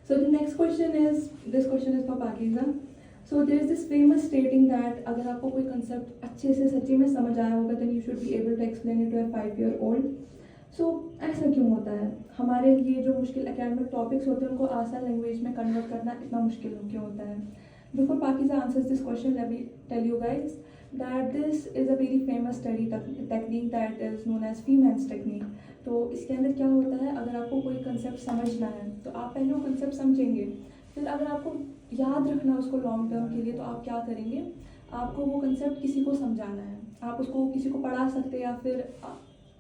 So the next question is, this question is for Pakiza. So there is this famous stating that अगर आपको कोई concept अच्छे से सच्ची में समझ आया होगा then you should be able to explain it to a 5-year-old. So ऐसा क्यों होता है? हमारे लिए जो मुश्किल academic topics होते हैं उनको आसान language में convert करना इतना मुश्किल क्यों होता है? Before Pakiza answers this question, let me tell you guys that this is a very famous study technique that is known as Feynman's technique. तो इसके अंदर क्या होता है, अगर आपको कोई कंसेप्ट समझना है तो आप पहले वो कंसेप्ट समझेंगे, फिर अगर आपको याद रखना है उसको लॉन्ग टर्म के लिए तो आप क्या करेंगे, आपको वो कंसेप्ट किसी को समझाना है, आप उसको किसी को पढ़ा सकते हैं या फिर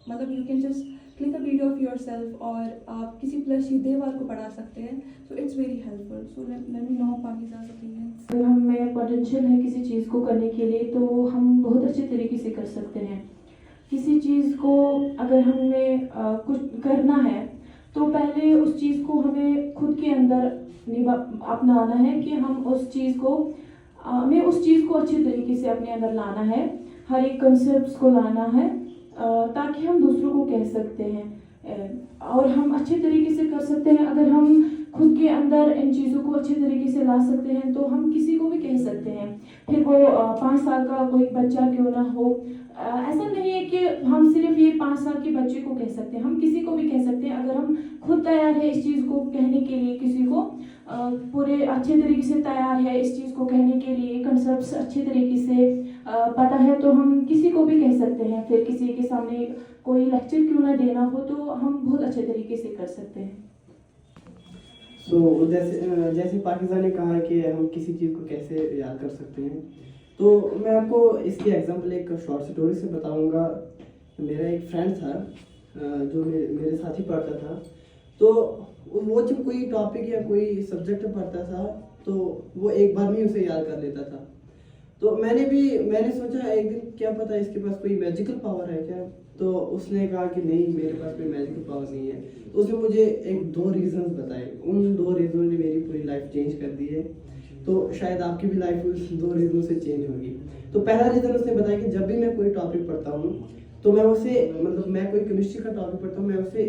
मतलब you can just click a video of yourself और आप किसी प्लस देवार को पढ़ा सकते हैं. So it's very helpful. So let me know पाकिज़ा's ओपिनियंस. अगर हम में पोटेंशियल है किसी चीज़ को करने के लिए तो हम बहुत अच्छे तरीके से कर सकते हैं. किसी चीज़ को अगर हमें कुछ करना है तो पहले उस चीज़ को हमें खुद के अंदर अपनाना है कि हम उस चीज़ को हमें उस चीज़ को अच्छे तरीके से अपने अंदर लाना है, हर एक कंसेप्ट को लाना है ताकि हम दूसरों को कह सकते हैं और हम अच्छे तरीके से कर सकते हैं. अगर हम खुद के अंदर इन चीज़ों को अच्छे तरीके से ला सकते हैं तो हम किसी को भी कह सकते हैं, फिर वो 5 साल का कोई बच्चा क्यों ना हो. ऐसा नहीं है कि हम सिर्फ ये 5 साल के बच्चे को कह सकते हैं, हम किसी को भी कह सकते हैं. अगर हम खुद तैयार है इस चीज़ को कहने के लिए, किसी को पूरे अच्छे तरीके से तैयार है इस चीज़ को कहने के लिए, कंसेप्ट अच्छे तरीके से पता है तो हम किसी को भी कह सकते हैं. फिर किसी के सामने कोई लेक्चर क्यों ना देना हो तो हम बहुत अच्छे तरीके से कर सकते हैं. जैसे पाकिज़ा ने कहा कि हम किसी चीज़ को कैसे याद कर सकते हैं, तो मैं आपको इसकी एग्जांपल एक शॉर्ट स्टोरी से बताऊंगा. मेरा एक फ्रेंड था जो मेरे साथ ही पढ़ता था. तो वो जब कोई टॉपिक या कोई सब्जेक्ट पढ़ता था तो वो एक बार में उसे याद कर लेता था. तो मैंने सोचा एक दिन क्या पता इसके पास कोई मैजिकल पावर है क्या. तो उसने कहा कि नहीं, मेरे पास कोई मैजिकल पावर नहीं है. तो उसने मुझे 2 रीज़न्स बताए. उन 2 रीज़नों ने मेरी पूरी लाइफ चेंज कर दी है. तो शायद आपकी भी लाइफ उस 2 रीज़नों से चेंज होगी. तो पहला रीज़न उसने बताया कि जब भी मैं कोई टॉपिक पढ़ता हूँ तो मैं उसे मैं कोई केमिस्ट्री का टॉपिक पढ़ता हूँ, मैं उसे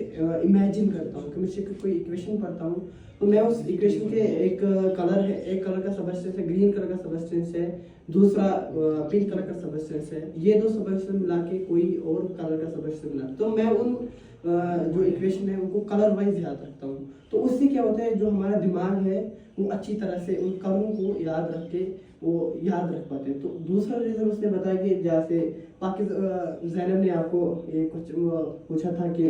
इमेजिन करता हूँ. केमिस्ट्री का कोई इक्वेशन पढ़ता हूँ तो मैं उस इक्वेशन के एक कलर का सबस्टेंस है, ग्रीन कलर का सबस्टेंस है, दूसरा पिंक कलर का सबस्टेंस है. ये 2 सबस्टेंस मिला के कोई और कलर का सबस्टेंस मिला तो मैं उन जो इक्वेशन है उनको कलर वाइज याद रखता हूँ. तो उससे क्या होता है, जो हमारा दिमाग है वो अच्छी तरह से उन कलरों को याद रख के वो याद रख पाते हैं. तो दूसरा रीज़न उसने बताया कि जैसे ज़ैनब ने आपको ये कुछ पूछा था कि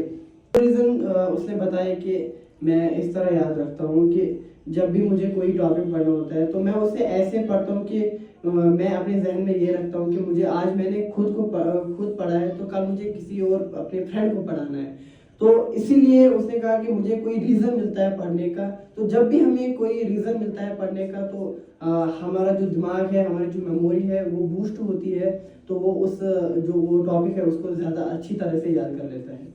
रीज़न उसने बताया कि मैं इस तरह याद रखता हूँ कि जब भी मुझे कोई टॉपिक पढ़ना होता है तो मैं उसे ऐसे पढ़ता हूँ कि मैं अपने जहन में ये रखता हूँ कि मुझे आज मैंने खुद पढ़ा है तो कल मुझे किसी और अपने फ्रेंड को पढ़ाना है. तो इसीलिए उसने कहा कि मुझे कोई रीज़न मिलता है पढ़ने का. तो जब भी हमें कोई रीज़न मिलता है पढ़ने का तो हमारा जो दिमाग है, हमारी जो मेमोरी है वो बूस्ट होती है. तो वो जो वो टॉपिक है उसको ज़्यादा अच्छी तरह से याद कर लेता है.